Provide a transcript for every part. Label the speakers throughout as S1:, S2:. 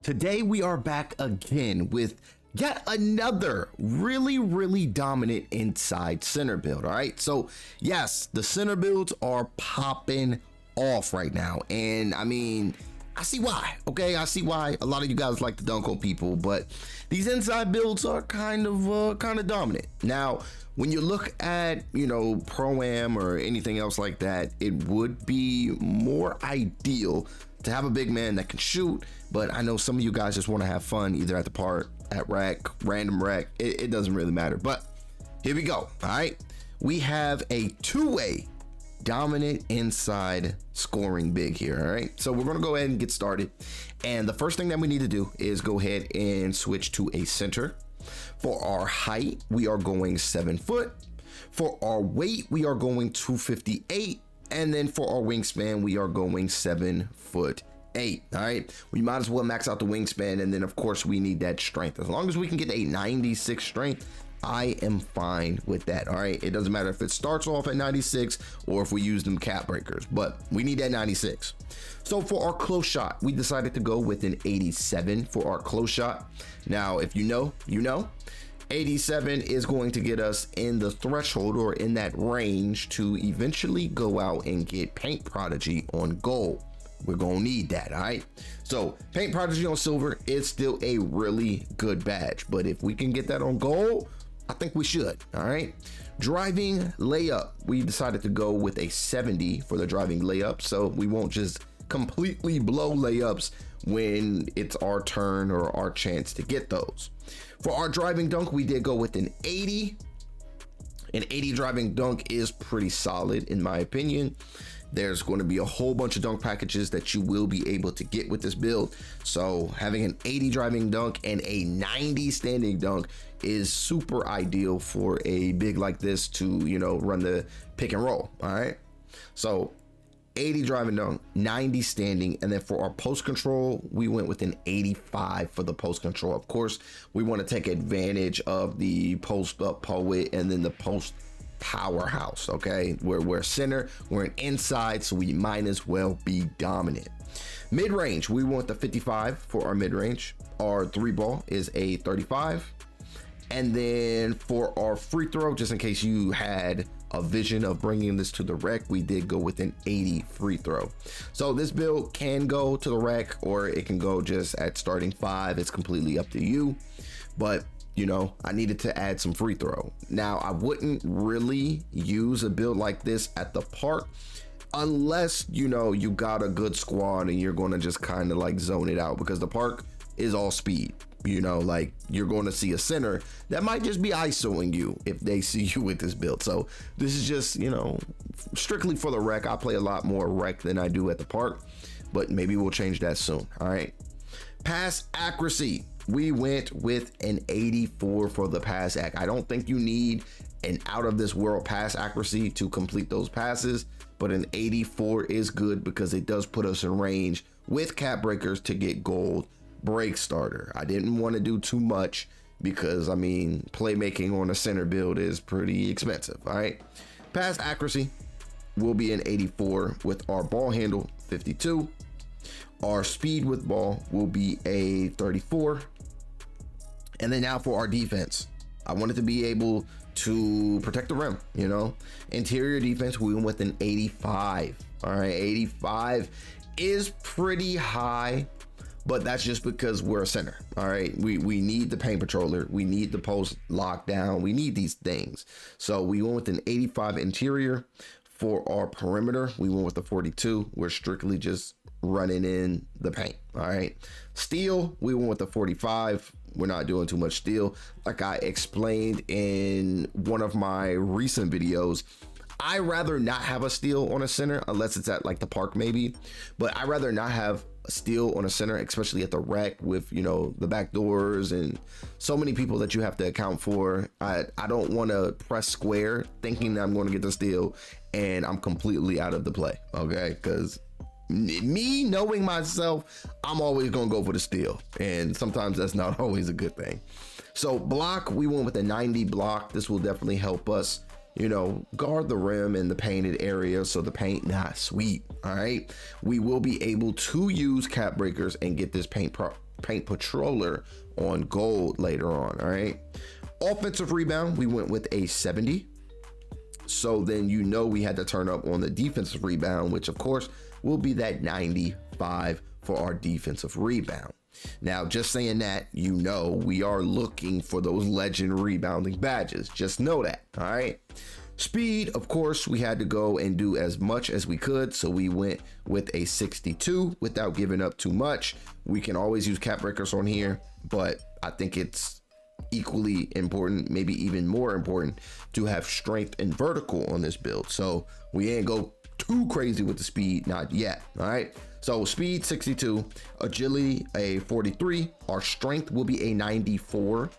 S1: Today we are back again with yet another really dominant inside center build. All right, so yes, the center builds are popping off right now, and I mean, I see why. Okay, I see why a lot of you guys like to dunk on people, but these inside builds are kind of dominant. Now, when you look at, pro-am or anything else like that, it would be more ideal to have a big man that can shoot, but I know some of you guys just want to have fun either at the park, at rec, random rec. It doesn't really matter, but here we go. All right, we have a two-way dominant inside scoring big here. All right, so we're going to go ahead and get started, and the first thing that we need to do is go ahead and switch to a center. For our height, we are going 7 foot. For our weight, we are going 258. And then for our wingspan, we are going 7'8". All right, we might as well max out the wingspan, and then of course we need that strength. As long as we can get a 96 strength, I am fine with that. All right, it doesn't matter if it starts off at 96 or if we use them cap breakers, but we need that 96. So for our close shot, we decided to go with an 87 for our close shot. Now, if you know, 87 is going to get us in the threshold or in that range to eventually go out and get Paint Prodigy on gold. We're gonna need that. All right, so Paint Prodigy on silver is still a really good badge, but if we can get that on gold, I think we should. All right, driving layup, we decided to go with a 70 for the driving layup, so we won't just completely blow layups when it's our turn or our chance to get those. For our driving dunk, we did go with an 80. An 80 driving dunk is pretty solid in my opinion. There's going to be a whole bunch of dunk packages that you will be able to get with this build. So having an 80 driving dunk and a 90 standing dunk is super ideal for a big like this to, run the pick and roll. All right. So 80 driving dunk, 90 standing, and then for our post control, we went with an 85 for the post control. Of course, we want to take advantage of the post up poet and then the post powerhouse. Okay, we're center, we're an inside, so we might as well be dominant. Mid range, we want the 55 for our mid range. Our 3-ball is a 35, and then for our free throw, just in case you had a vision of bringing this to the rec, we did go with an 80 free throw. So this build can go to the rec or it can go just at starting 5. It's completely up to you, but I needed to add some free throw. Now, I wouldn't really use a build like this at the park unless you got a good squad and you're going to just kind of like zone it out, because the park is all speed. Like you're going to see a center that might just be ISOing you if they see you with this build. So this is just, strictly for the rec. I play a lot more rec than I do at the park, but maybe we'll change that soon. All right. Pass accuracy. We went with an 84 for the pass ac. I don't think you need an out of this world pass accuracy to complete those passes, but an 84 is good because it does put us in range with cap breakers to get gold break starter. I didn't want to do too much because playmaking on a center build is pretty expensive. All right, pass accuracy will be an 84 with our ball handle 52. Our speed with ball will be a 34. And then now for our defense, I wanted to be able to protect the rim. Interior defense, we went with an 85. All right, 85 is pretty high, but that's just because we're a center. All right, we need the paint patroller, we need the post lockdown, we need these things. So we went with an 85 interior. For our perimeter, we went with the 42. We're strictly just running in the paint. All right, steal, we went with the 45. We're not doing too much steal. Like I explained in one of my recent videos, I rather not have a steal on a center unless it's at like the park maybe, but I rather not have a steal on a center, especially at the rec with the back doors and so many people that you have to account for. I don't want to press square thinking that I'm going to get the steal and I'm completely out of the play. Okay, because me knowing myself, I'm always going to go for the steal, and sometimes that's not always a good thing. So block, we went with a 90 block. This will definitely help us guard the rim and the painted area so the paint not sweet. All right, we will be able to use cap breakers and get this paint paint patroller on gold later on. All right. Offensive rebound, we went with a 70. So then we had to turn up on the defensive rebound, which of course will be that 95 for our defensive rebound. Now, just saying that, we are looking for those legend rebounding badges. Just know that. All right. Speed, of course, we had to go and do as much as we could. So we went with a 62 without giving up too much. We can always use cap breakers on here, but I think it's equally important, maybe even more important, to have strength and vertical on this build. So we ain't go too crazy with the speed, not yet. All right. So speed 62, agility a 43. Our strength will be a 94,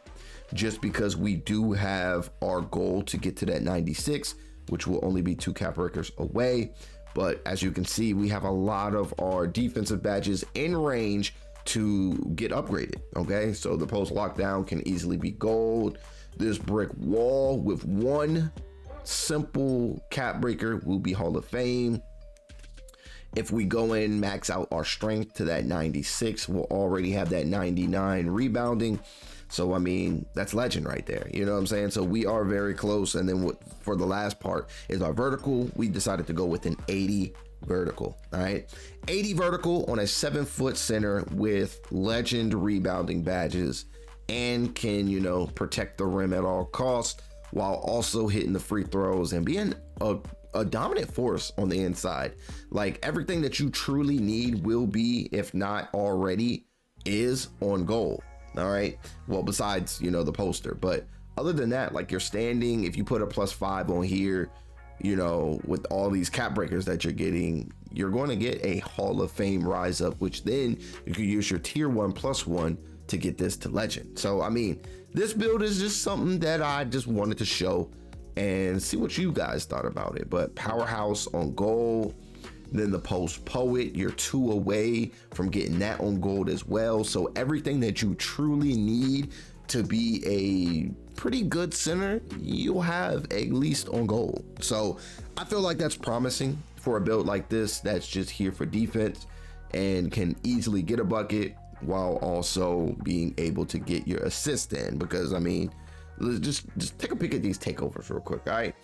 S1: just because we do have our goal to get to that 96, which will only be 2 cap breakers away. But as you can see, we have a lot of our defensive badges in range to get upgraded. Okay, so the post lockdown can easily be gold. This brick wall with 1 simple cap breaker will be Hall of Fame. If we go in, max out our strength to that 96, we'll already have that 99 rebounding. So I mean, that's legend right there. You know what I'm saying? So we are very close. And then for the last part is our vertical. We decided to go with an 80 vertical. All right, 80 vertical on a 7-foot center with legend rebounding badges, and can protect the rim at all costs while also hitting the free throws and being a dominant force on the inside. Like, everything that you truly need will be, if not already is, on goal. All right, well, besides the poster, but other than that, like, your standing, if you put a +5 on here, with all these cap breakers that you're getting, you're going to get a Hall of Fame rise up, which then you can use your tier 1+1 to get this to legend. So I mean, this build is just something that I just wanted to show and see what you guys thought about it. But powerhouse on gold, then the post poet, you're 2 away from getting that on gold as well. So everything that you truly need to be a pretty good center, you'll have at least on gold. So I feel like that's promising for a build like this that's just here for defense and can easily get a bucket while also being able to get your assist in. Because I mean, just take a peek at these takeovers real quick. All right,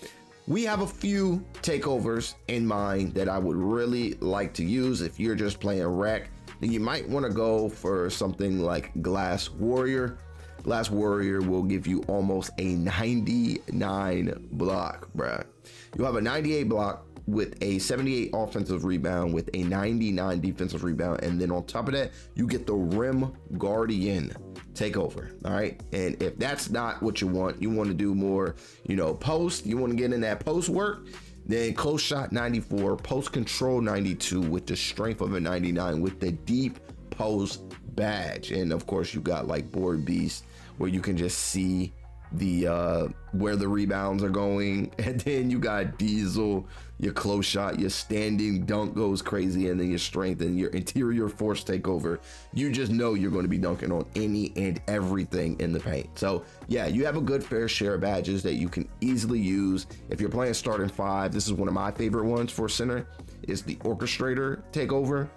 S1: we have a few takeovers in mind that I would really like to use. If you're just playing rec, then you might want to go for something like Glass Warrior. Glass Warrior will give you almost a 99 block, bruh. You'll have a 98 block with a 78 offensive rebound with a 99 defensive rebound, and then on top of that, you get the Rim Guardian takeover. All right, and if that's not what you want to do more, post, you want to get in that post work, then close shot 94, post control 92 with the strength of a 99 with the deep post badge. And of course, you got like Board Beast, where you can just see the where the rebounds are going, and then you got Diesel, your close shot, your standing dunk goes crazy, and then your strength and your interior force takeover. You just know you're going to be dunking on any and everything in the paint. So yeah, you have a good fair share of badges that you can easily use. If you're playing starting 5, this is one of my favorite ones for center, is the Orchestrator takeover.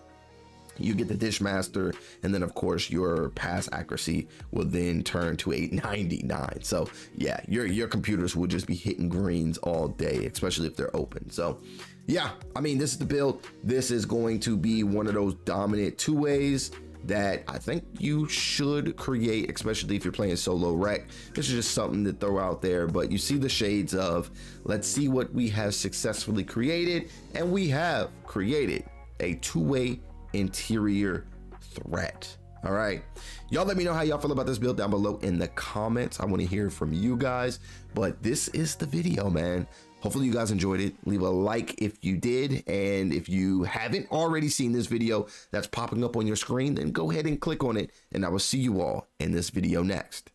S1: You get the Dishmaster, and then of course your pass accuracy will then turn to a 99. So yeah, your computers will just be hitting greens all day, especially if they're open. So yeah, I mean, this is the build. This is going to be one of those dominant 2-ways that I think you should create, especially if you're playing solo rec. This is just something to throw out there, but you see the shades of, let's see what we have successfully created. And we have created a 2-way interior threat. All right, y'all let me know how y'all feel about this build down below in the comments. I want to hear from you guys, but this is the video, man. Hopefully you guys enjoyed it. Leave a like if you did, and if you haven't already seen this video that's popping up on your screen, then go ahead and click on it, and I will see you all in this video next.